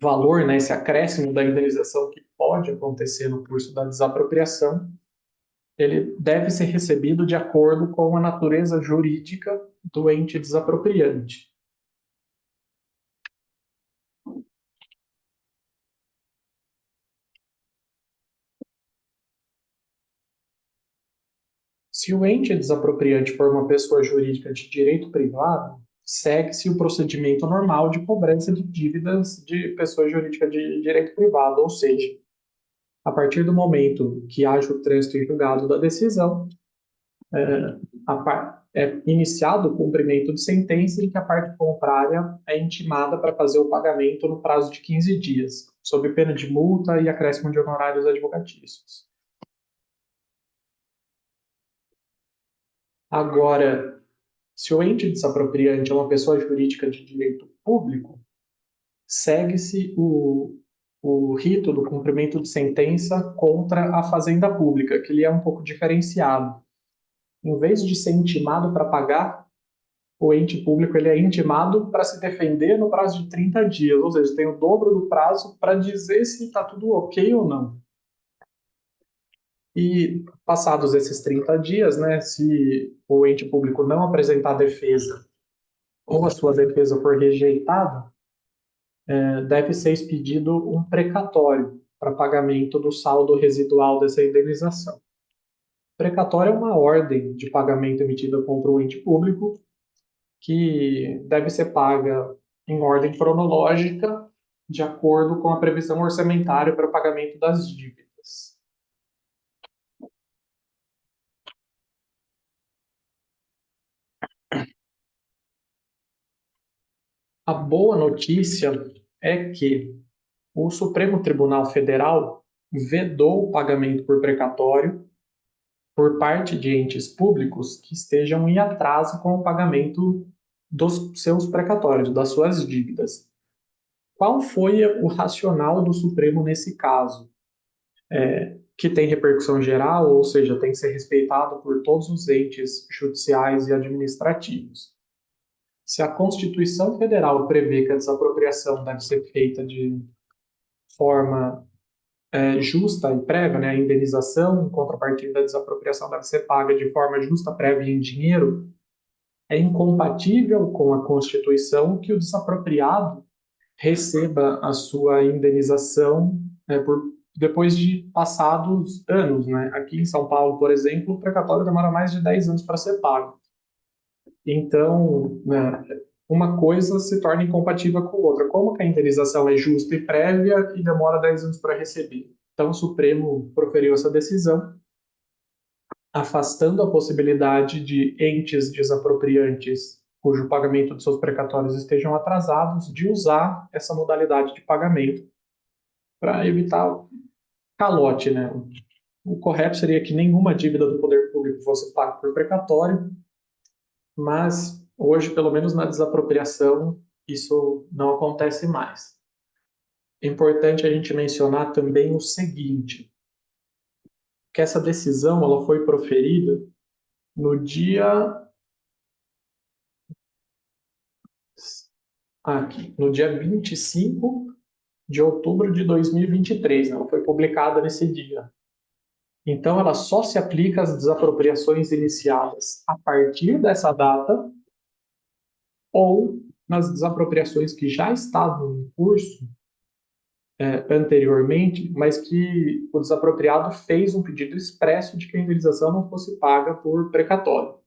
valor, né, esse acréscimo da indenização que pode acontecer no curso da desapropriação, ele deve ser recebido de acordo com a natureza jurídica do ente desapropriante. Se o ente desapropriante for uma pessoa jurídica de direito privado, segue-se o procedimento normal de cobrança de dívidas de pessoa jurídica de direito privado, ou seja, a partir do momento que haja o trânsito em julgado da decisão, é iniciado o cumprimento de sentença em que a parte contrária é intimada para fazer o pagamento no prazo de 15 dias, sob pena de multa e acréscimo de honorários advocatícios. Agora, se o ente desapropriante é uma pessoa jurídica de direito público, segue-se o rito do cumprimento de sentença contra a fazenda pública, que ele é um pouco diferenciado. Em vez de ser intimado para pagar, o ente público ele é intimado para se defender no prazo de 30 dias, ou seja, tem o dobro do prazo para dizer se está tudo ok ou não. E passados esses 30 dias, né, se o ente público não apresentar defesa ou a sua defesa for rejeitada, deve ser expedido um precatório para pagamento do saldo residual dessa indenização. Precatório é uma ordem de pagamento emitida contra o ente público que deve ser paga em ordem cronológica de acordo com a previsão orçamentária para o pagamento das dívidas. A boa notícia é que o Supremo Tribunal Federal vedou o pagamento por precatório por parte de entes públicos que estejam em atraso com o pagamento dos seus precatórios, das suas dívidas. Qual foi o racional do Supremo nesse caso? Que tem repercussão geral, ou seja, tem que ser respeitado por todos os entes judiciais e administrativos. Se a Constituição Federal prevê que a desapropriação deve ser feita de forma justa e prévia, né, a indenização em contrapartida da desapropriação deve ser paga de forma justa, prévia e em dinheiro, é incompatível com a Constituição que o desapropriado receba a sua indenização depois de passados anos. Né? Aqui em São Paulo, por exemplo, o precatório demora mais de 10 anos para ser pago. Então, né, uma coisa se torna incompatível com outra. Como que a indenização é justa e prévia e demora 10 anos para receber? Então, o Supremo proferiu essa decisão, afastando a possibilidade de entes desapropriantes cujo pagamento de seus precatórios estejam atrasados, de usar essa modalidade de pagamento para evitar calote, né? O correto seria que nenhuma dívida do poder público fosse paga por precatório, mas hoje, pelo menos na desapropriação, isso não acontece mais. É importante a gente mencionar também o seguinte, que essa decisão ela foi proferida no dia no dia 25 de outubro de 2023, né? Ela foi publicada nesse dia. Então, ela só se aplica às desapropriações iniciadas a partir dessa data ou nas desapropriações que já estavam em curso anteriormente, mas que o desapropriado fez um pedido expresso de que a indenização não fosse paga por precatório.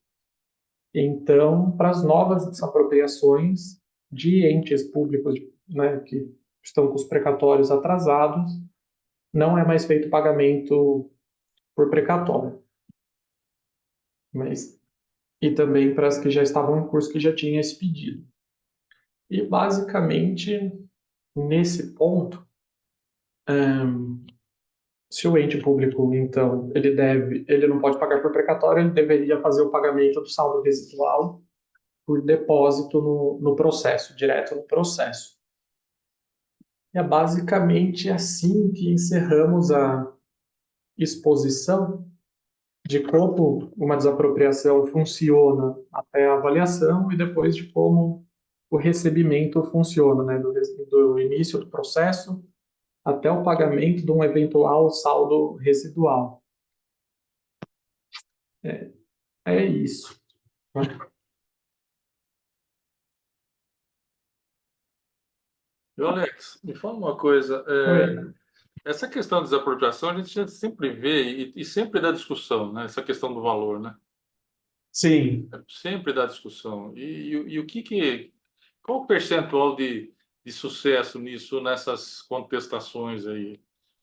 Então, para as novas desapropriações de entes públicos, né, que estão com os precatórios atrasados, não é mais feito pagamento por precatório. E também para as que já estavam em curso, que já tinham esse pedido. E, basicamente, nesse ponto, se o ente público, então, ele não pode pagar por precatório, ele deveria fazer o pagamento do saldo residual por depósito no processo, direto no processo. É basicamente assim que encerramos a exposição de como uma desapropriação funciona até a avaliação e depois de como o recebimento funciona, né, do início do processo até o pagamento de um eventual saldo residual. É, é isso. E, Alex, me fala uma coisa. Oi. Essa questão de desapropriação a gente já sempre vê e sempre dá discussão, né? Essa questão do valor, né? Sim. Sempre dá discussão. E o qual o percentual de sucesso nisso, nessas contestações aí?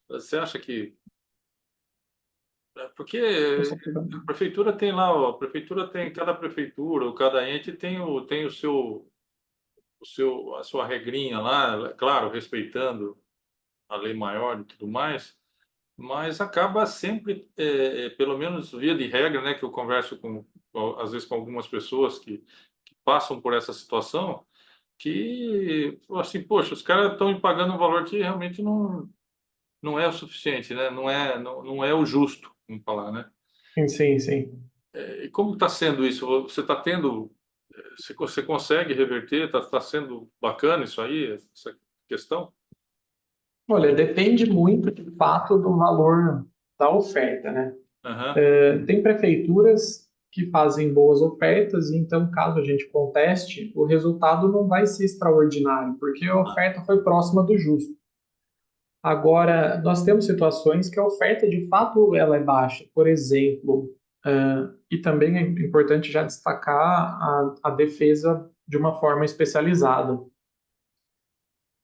Você acha que... Porque a prefeitura tem lá, ó, a prefeitura tem, cada prefeitura ou cada ente tem a sua regrinha lá, claro, respeitando a lei maior e tudo mais, mas acaba sempre, pelo menos via de regra, né, que eu converso às vezes com algumas pessoas que passam por essa situação, que, assim, poxa, os caras estão me pagando um valor que realmente não é o suficiente, né, não é o justo, vamos falar, né? Sim, sim. E como está sendo isso? Você está tendo, você consegue reverter? Está sendo bacana isso aí, essa questão? Olha, depende muito, de fato, do valor da oferta, né? Aham. Tem prefeituras que fazem boas ofertas, e então, caso a gente conteste, o resultado não vai ser extraordinário, porque a oferta foi próxima do justo. Agora, nós temos situações que a oferta de fato ela é baixa. Por exemplo, e também é importante já destacar a defesa de uma forma especializada.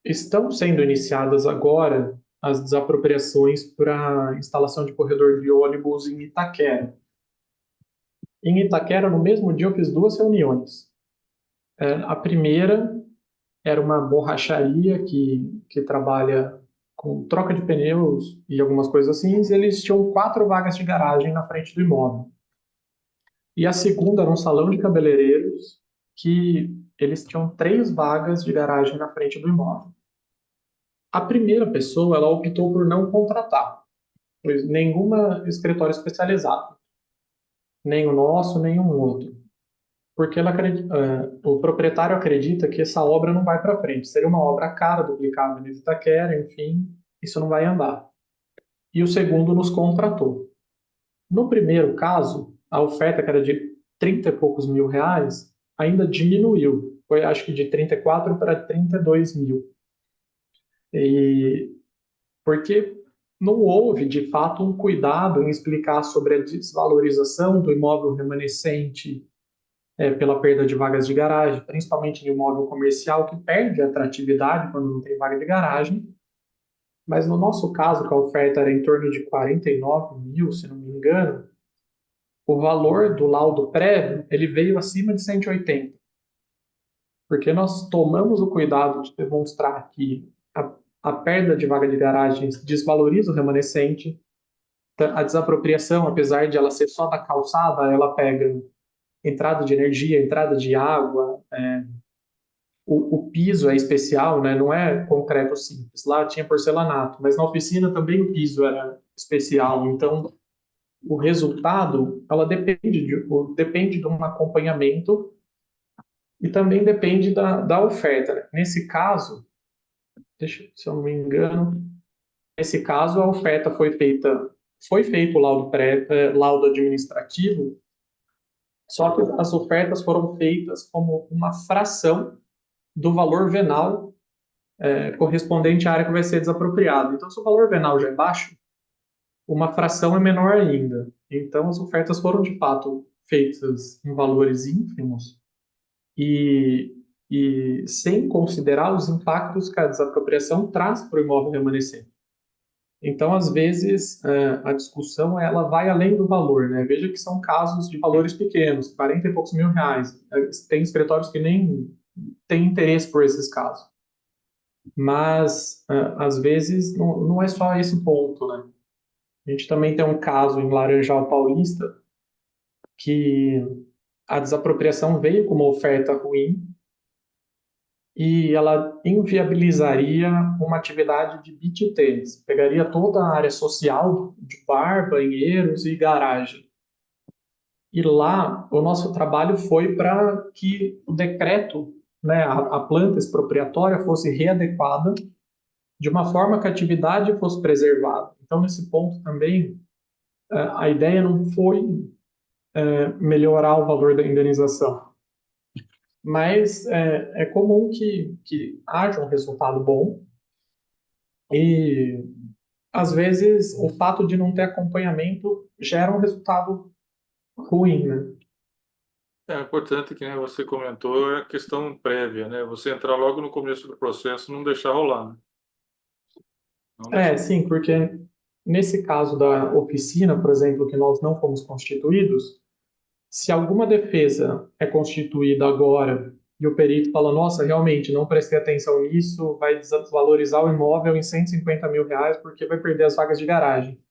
Estão sendo iniciadas agora as desapropriações para instalação de corredor de ônibus em Itaquera. Em Itaquera, no mesmo dia, eu fiz duas reuniões. A primeira era uma borracharia que trabalha com troca de pneus e algumas coisas assim, e eles tinham 4 vagas de garagem na frente do imóvel. E a segunda era um salão de cabeleireiros que eles tinham 3 vagas de garagem na frente do imóvel. A primeira pessoa, ela optou por não contratar, pois nenhuma escritório especializado, nem o nosso, nem um outro. Porque o proprietário acredita que essa obra não vai para frente. Seria uma obra cara, duplicável em Itaquera, enfim, isso não vai andar. E o segundo nos contratou. No primeiro caso, a oferta, que era de 30 e poucos mil reais, ainda diminuiu. Foi, acho que de 34 para 32 mil. E porque não houve, de fato, um cuidado em explicar sobre a desvalorização do imóvel remanescente pela perda de vagas de garagem, principalmente em imóvel comercial, que perde a atratividade quando não tem vaga de garagem. Mas no nosso caso, que a oferta era em torno de 49 mil, se não me engano, o valor do laudo prévio ele veio acima de 180, porque nós tomamos o cuidado de demonstrar que a perda de vaga de garagens desvaloriza o remanescente, a desapropriação, apesar de ela ser só da calçada, ela pega entrada de energia, entrada de água, o piso é especial, né? Não é concreto simples. Lá tinha porcelanato, mas na oficina também o piso era especial. Então, o resultado, ela depende de um acompanhamento e também depende da oferta, né? Nesse caso, se eu não me engano, nesse caso a oferta foi feito o laudo administrativo, só que as ofertas foram feitas como uma fração do valor venal correspondente à área que vai ser desapropriada. Então, se o valor venal já é baixo, uma fração é menor ainda. Então, as ofertas foram de fato feitas em valores ínfimos e, e sem considerar os impactos que a desapropriação traz para o imóvel remanescente. Então, às vezes, a discussão ela vai além do valor, né? Veja que são casos de valores pequenos, 40 e poucos mil reais. Tem escritórios que nem têm interesse por esses casos. Mas, às vezes, não é só esse ponto, né? A gente também tem um caso em Laranjal Paulista que a desapropriação veio com uma oferta ruim e ela inviabilizaria uma atividade de beach tênis. Pegaria toda a área social de bar, banheiros e garagem. E lá, o nosso trabalho foi para que o decreto, né, a planta expropriatória fosse readequada de uma forma que a atividade fosse preservada. Então, nesse ponto também, a ideia não foi melhorar o valor da indenização, mas é comum que haja um resultado bom e, às vezes, o fato de não ter acompanhamento gera um resultado ruim, né? É importante que, né, você comentou, é a questão prévia, né? Você entrar logo no começo do processo, não deixar rolar, né? Não deixar. Sim, porque nesse caso da oficina, por exemplo, que nós não fomos constituídos, se alguma defesa é constituída agora e o perito fala, nossa, realmente não prestei atenção nisso, vai desvalorizar o imóvel em 150 mil reais porque vai perder as vagas de garagem.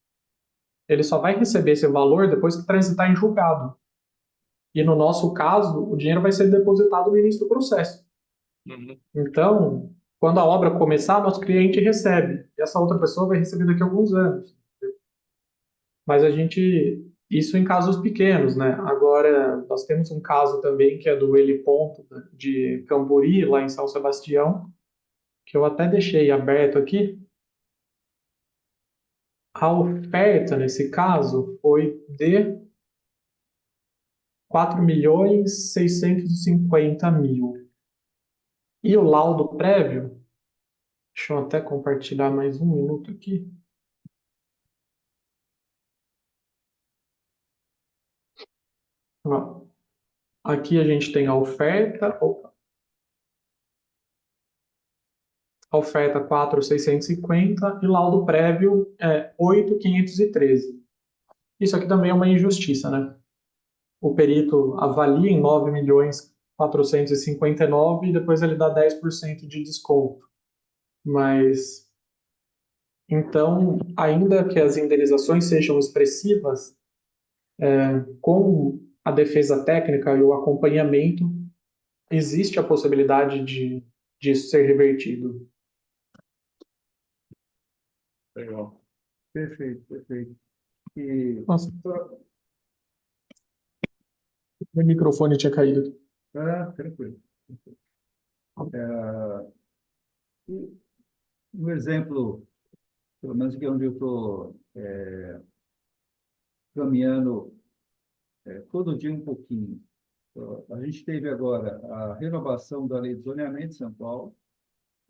Ele só vai receber esse valor depois que transitar em julgado. E no nosso caso, o dinheiro vai ser depositado no início do processo. Uhum. Então, quando a obra começar, nosso cliente recebe. E essa outra pessoa vai receber daqui a alguns anos. Mas isso em casos pequenos, né? Agora, nós temos um caso também que é do Heliponto de Cambori, lá em São Sebastião, que eu até deixei aberto aqui. A oferta, nesse caso, foi de 4.650.000. E o laudo prévio, deixa eu até compartilhar mais um minuto aqui. Ó, aqui a gente tem a oferta 4.650 e laudo prévio 8.513. Isso aqui também é uma injustiça, né? O perito avalia em 9.459 e depois ele dá 10% de desconto. Mas, então, ainda que as indenizações sejam expressivas, com a defesa técnica e o acompanhamento, existe a possibilidade disso ser revertido. Legal. Perfeito, perfeito. E, Nossa, meu microfone tinha caído aqui. tranquilo. E um exemplo, pelo menos aqui onde eu estou caminhando todo dia um pouquinho. A gente teve agora a renovação da lei de zoneamento de São Paulo.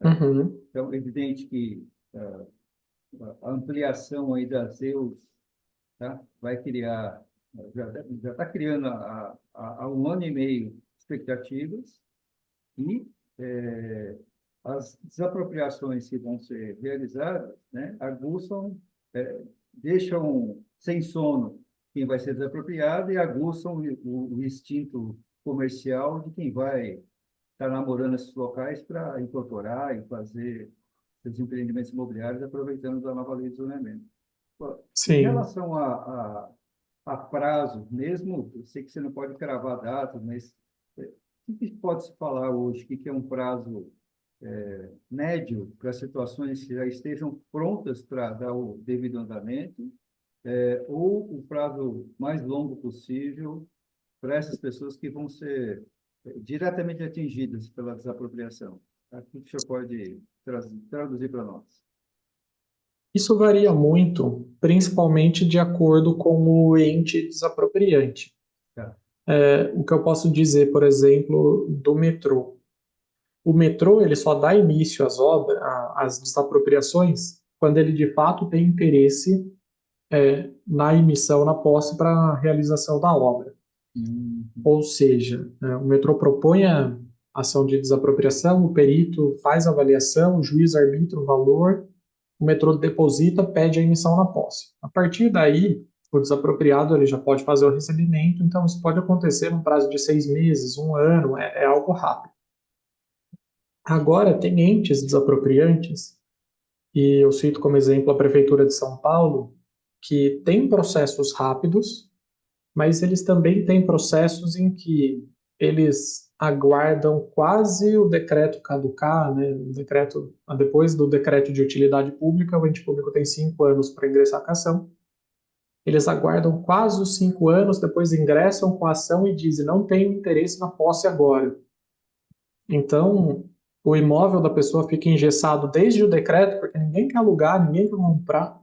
Uhum. Então, é evidente que a ampliação aí das EUs, tá, vai criar, já está criando há um ano e meio expectativas e as desapropriações que vão ser realizadas, né, aguçam, deixam sem sono quem vai ser desapropriado e aguçam o instinto comercial de quem vai estar namorando esses locais para incorporar e fazer seus empreendimentos imobiliários aproveitando da nova lei de zoneamento. Em Sim. relação a prazo, mesmo, eu sei que você não pode cravar datas, mas o que pode se falar hoje? O que é um prazo médio para situações que já estejam prontas para dar o devido andamento, ou o prazo mais longo possível para essas pessoas que vão ser diretamente atingidas pela desapropriação? O que o senhor pode traduzir para nós? Isso varia muito, principalmente de acordo com o ente desapropriante. Tá. O que eu posso dizer, por exemplo, do metrô. O metrô ele só dá início às obras, às desapropriações, quando ele de fato tem interesse na emissão, na posse para a realização da obra. Ou seja, o metrô propõe a ação de desapropriação, o perito faz a avaliação, o juiz arbitra o valor, o metrô deposita, pede a emissão na posse. A partir daí, o desapropriado ele já pode fazer o recebimento, então isso pode acontecer num prazo de 6 meses, um ano, é algo rápido. Agora, tem entes desapropriantes, e eu cito como exemplo a Prefeitura de São Paulo, que tem processos rápidos, mas eles também têm processos em que eles aguardam quase o decreto caducar, né? Depois do decreto de utilidade pública, o ente público tem 5 anos para ingressar com a ação. Eles aguardam quase os 5 anos, depois ingressam com a ação e dizem: não tenho interesse na posse agora. Então, o imóvel da pessoa fica engessado desde o decreto, porque ninguém quer alugar, ninguém quer comprar.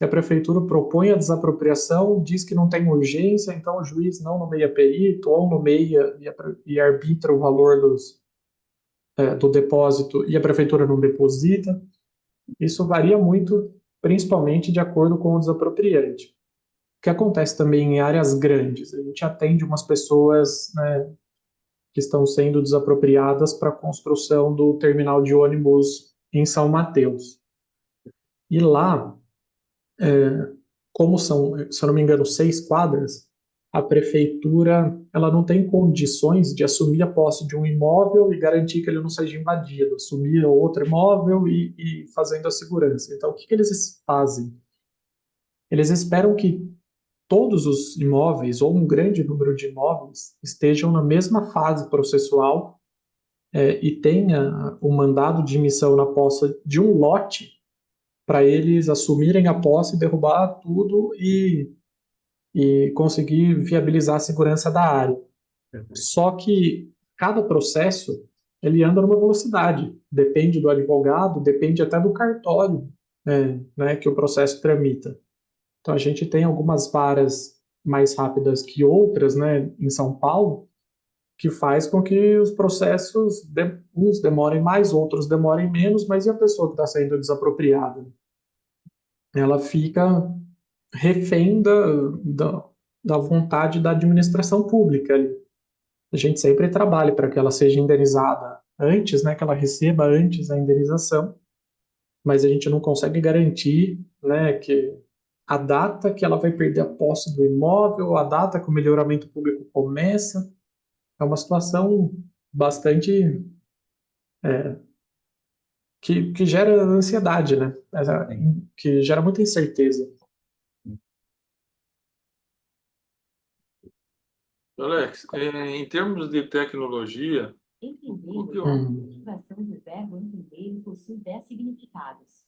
E a prefeitura propõe a desapropriação, diz que não tem urgência, então o juiz não nomeia perito ou nomeia e arbitra o valor do depósito e a prefeitura não deposita. Isso varia muito, principalmente de acordo com o desapropriante. O que acontece também em áreas grandes, a gente atende umas pessoas, né, que estão sendo desapropriadas para a construção do terminal de ônibus em São Mateus. E lá, como são, se eu não me engano, 6 quadras, a prefeitura ela não tem condições de assumir a posse de um imóvel e garantir que ele não seja invadido, assumir outro imóvel e fazendo a segurança. Então, o que eles fazem? Eles esperam que todos os imóveis, ou um grande número de imóveis, estejam na mesma fase processual e tenha o mandado de emissão na posse de um lote para eles assumirem a posse, derrubar tudo e conseguir viabilizar a segurança da área. Só que cada processo ele anda numa velocidade, depende do advogado, depende até do cartório, né, que o processo tramita. Então a gente tem algumas varas mais rápidas que outras, né, em São Paulo, que faz com que os processos, uns demorem mais, outros demorem menos, mas e a pessoa que está sendo desapropriada? Ela fica refém da vontade da administração pública ali. A gente sempre trabalha para que ela seja indenizada antes, né, que ela receba antes a indenização, mas a gente não consegue garantir, né, que a data que ela vai perder a posse do imóvel, a data que o melhoramento público começa, é uma situação bastante que gera ansiedade, né? Que gera muita incerteza. Alex, em termos de tecnologia, o que eu- do verbo entender possui 10 significados.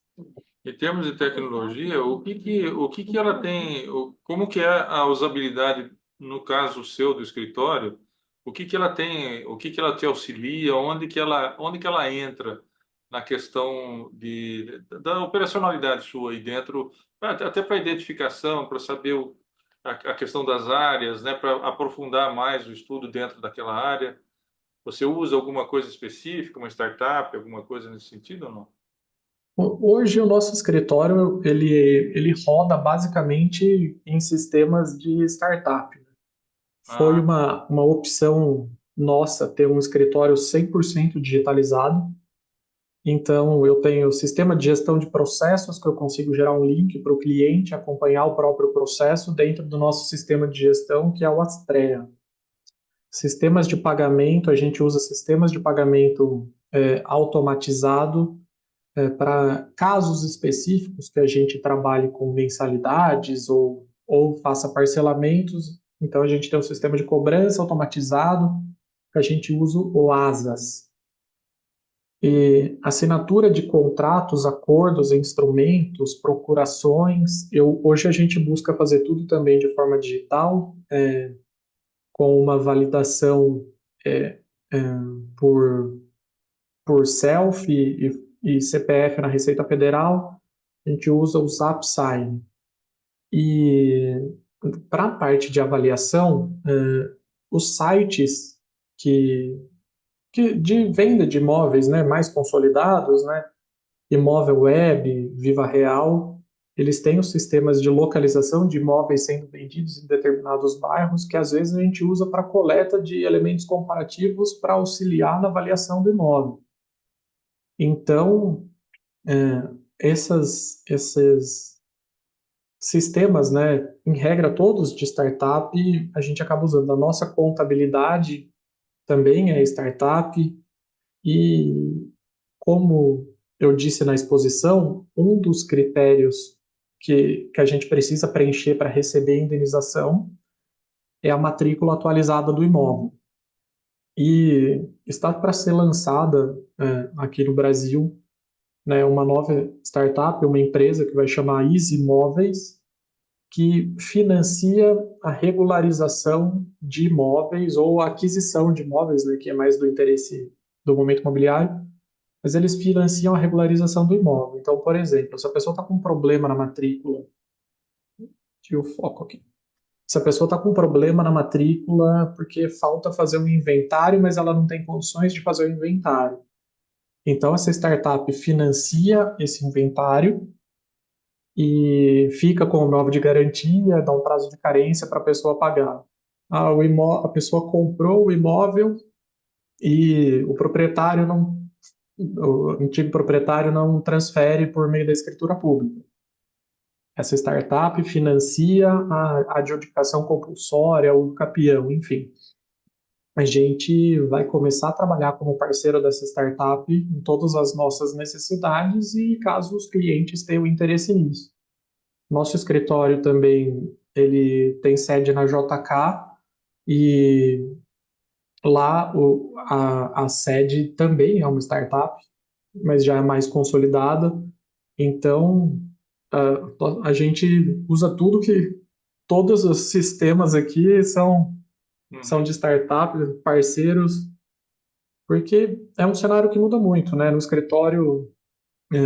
em termos de tecnologia, o que que ela tem, como que é a usabilidade no caso seu do escritório? O que que ela tem, o que que ela te auxilia, onde que ela entra na questão da operacionalidade sua aí dentro, até para identificação, para saber a questão das áreas, né, para aprofundar mais o estudo dentro daquela área. Você usa alguma coisa específica, uma startup, alguma coisa nesse sentido ou não? Hoje o nosso escritório ele roda basicamente em sistemas de startup. Foi Ah, uma opção nossa ter um escritório 100% digitalizado. Então, eu tenho o sistema de gestão de processos, que eu consigo gerar um link para o cliente acompanhar o próprio processo dentro do nosso sistema de gestão, que é o Astrea. Sistemas de pagamento, a gente usa sistemas de pagamento automatizado para casos específicos que a gente trabalhe com mensalidades ou faça parcelamentos. Então, a gente tem um sistema de cobrança automatizado, que a gente usa o ASAS. E assinatura de contratos, acordos, instrumentos, procurações. Hoje a gente busca fazer tudo também de forma digital, com uma validação é, é, por, por self e CPF na Receita Federal. A gente usa o ZapSign. E para a parte de avaliação, os sites de venda de imóveis, né, mais consolidados, né, Imóvel Web, Viva Real, eles têm os sistemas de localização de imóveis sendo vendidos em determinados bairros, que às vezes a gente usa para coleta de elementos comparativos para auxiliar na avaliação do imóvel. Então, esses sistemas, né, em regra todos de startup, a gente acaba usando. A nossa contabilidade também é startup e, como eu disse na exposição, um dos critérios que a gente precisa preencher para receber a indenização é a matrícula atualizada do imóvel. e está para ser lançada aqui no Brasil, né, uma nova startup, uma empresa que vai chamar Easy Móveis, que financia a regularização de imóveis ou a aquisição de imóveis, né, que é mais do interesse do momento imobiliário, mas eles financiam a regularização do imóvel. Então, por exemplo, se a pessoa está com um problema na matrícula, tira o foco aqui. Se a pessoa está com um problema na matrícula porque falta fazer um inventário, mas ela não tem condições de fazer o inventário. Então, essa startup financia esse inventário e fica com o imóvel de garantia, dá um prazo de carência para a pessoa pagar. A pessoa comprou o imóvel e o antigo proprietário não transfere por meio da escritura pública. Essa startup financia a adjudicação compulsória, o capião, enfim. A gente vai começar a trabalhar como parceiro dessa startup em todas as nossas necessidades e caso os clientes tenham interesse nisso. Nosso escritório também, ele tem sede na JK e lá a sede também é uma startup, mas já é mais consolidada. Então, a gente usa todos os sistemas aqui são de startup, parceiros, porque é um cenário que muda muito, né? No escritório, eh,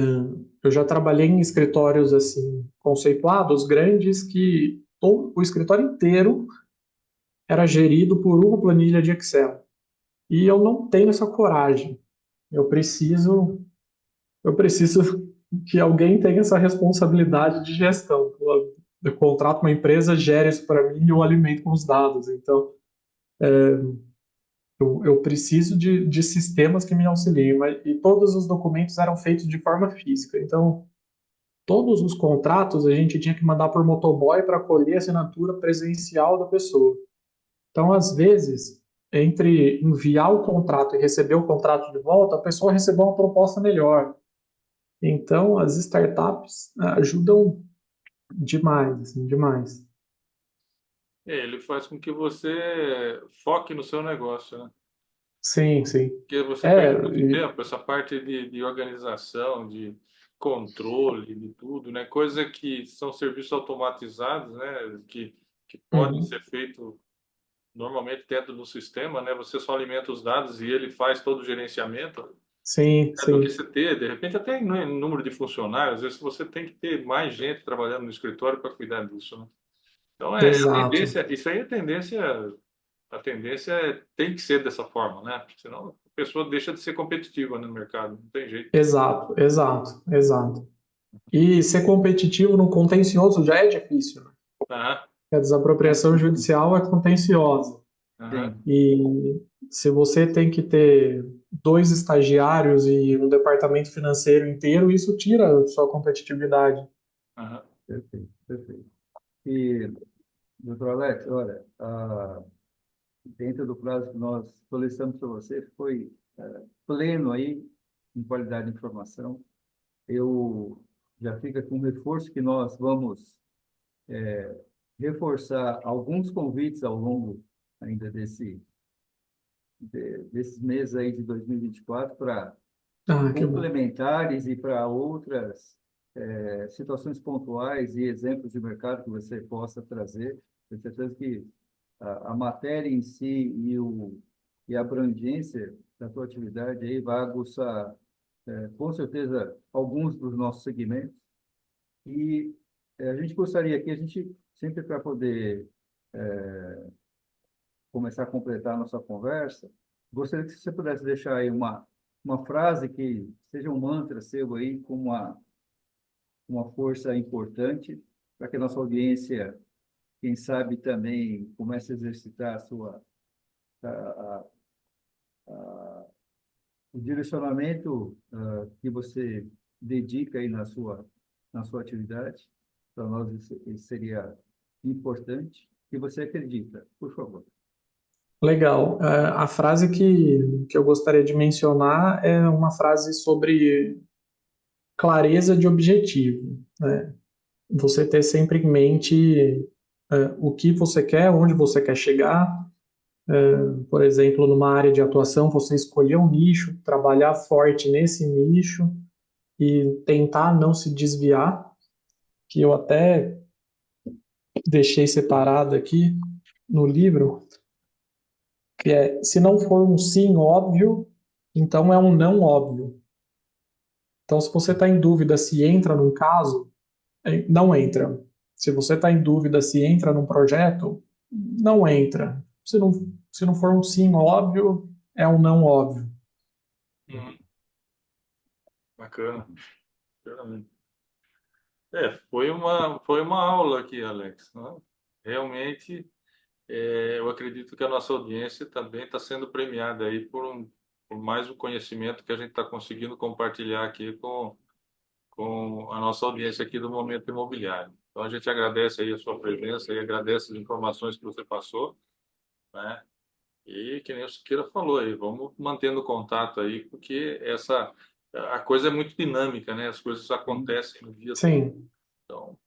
eu já trabalhei em escritórios assim conceituados, grandes, que o escritório inteiro era gerido por uma planilha de Excel. E eu não tenho essa coragem. Eu preciso, eu preciso que alguém tenha essa responsabilidade de gestão. Eu contrato uma empresa, gere isso para mim e eu alimento com os dados. Então, eu preciso de sistemas que me auxiliem. E todos os documentos eram feitos de forma física. Então, todos os contratos a gente tinha que mandar por motoboy para colher a assinatura presencial da pessoa. Então, às vezes, entre enviar o contrato e receber o contrato de volta, a pessoa recebeu uma proposta melhor. Então, as startups ajudam demais, assim, demais. Ele faz com que você foque no seu negócio, né? Sim, sim. Porque você É, perde muito tempo, essa parte de organização, de controle, de tudo, né? Coisa que são serviços automatizados, né? Que podem uhum, ser feitos normalmente dentro do sistema, né? Você só alimenta os dados e ele faz todo o gerenciamento. sim, É do que sim. você ter, de repente, até em número de funcionários, às vezes você tem que ter mais gente trabalhando no escritório para cuidar disso, né? Então, a Exato, tendência, isso aí é tem que ser dessa forma, né? Porque senão a pessoa deixa de ser competitiva no mercado, não tem jeito. exato, exato, exato. E ser competitivo no contencioso já é difícil, né? Aham, A desapropriação judicial é contenciosa. aham, Sim, E se você tem que ter dois estagiários e um departamento financeiro inteiro, isso tira a sua competitividade. aham. perfeito, perfeito. E, doutor Alex, olha, dentro do prazo que nós solicitamos para você, foi pleno aí em qualidade de informação. Eu já fica com um reforço que nós vamos reforçar alguns convites ao longo ainda desses meses aí de 2024 para Ah, que bom. complementares e para outras situações pontuais e exemplos de mercado que você possa trazer. Tenho certeza que a matéria em si e a abrangência da tua atividade aí vai aguçar, com certeza, alguns dos nossos segmentos. E a gente gostaria aqui, a gente sempre para poder começar a completar a nossa conversa, gostaria que você pudesse deixar aí uma frase que seja um mantra seu aí, com uma força importante, para que a nossa audiência, quem sabe, também comece a exercitar a, o direcionamento que você dedica aí na sua atividade. Para nós isso seria importante. E você acredita, por favor. Legal. A frase que eu gostaria de mencionar é uma frase sobre clareza de objetivo, né? Você ter sempre em mente o que você quer, onde você quer chegar, Por exemplo, numa área de atuação, você escolher um nicho, trabalhar forte nesse nicho e tentar não se desviar, que eu até deixei separado aqui no livro, que é, se não for um sim óbvio, então é um não óbvio. Então, se você está em dúvida se entra num caso, não entra. Se você está em dúvida se entra num projeto, não entra. Se não for um sim óbvio, é um não óbvio. Uhum. Bacana. Sinceramente. Foi uma aula aqui, Alex, né? Realmente, eu acredito que a nossa audiência também está sendo premiada aí por mais um conhecimento que a gente está conseguindo compartilhar aqui com a nossa audiência aqui do Momento Imobiliário. Então, a gente agradece aí a sua presença e agradece as informações que você passou, né? E que nem o Siqueira falou aí, vamos mantendo contato aí, porque a coisa é muito dinâmica, né? As coisas acontecem no dia todo. Sim, Então,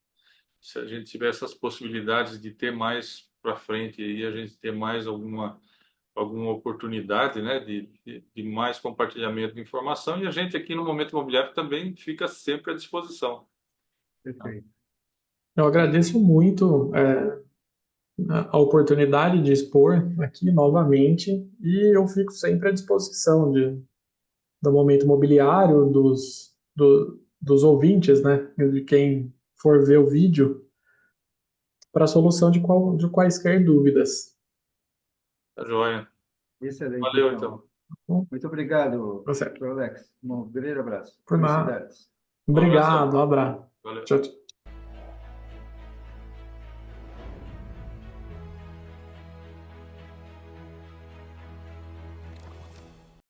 se a gente tiver essas possibilidades de ter mais para frente aí, a gente ter mais alguma oportunidade, né, de mais compartilhamento de informação, e a gente aqui no Momento Imobiliário também fica sempre à disposição. Perfeito. eu agradeço muito a oportunidade de expor aqui novamente e eu fico sempre à disposição do momento imobiliário, dos ouvintes, né, de quem for ver o vídeo, para a solução de quaisquer dúvidas. Tá joia. Excelente, Valeu, então. então. Bom, Muito obrigado, tá certo. Dr. Alex. Um grande abraço. Por nada. Felicidades. Um abração. Obrigado, um abraço. Valeu. Tchau, tchau.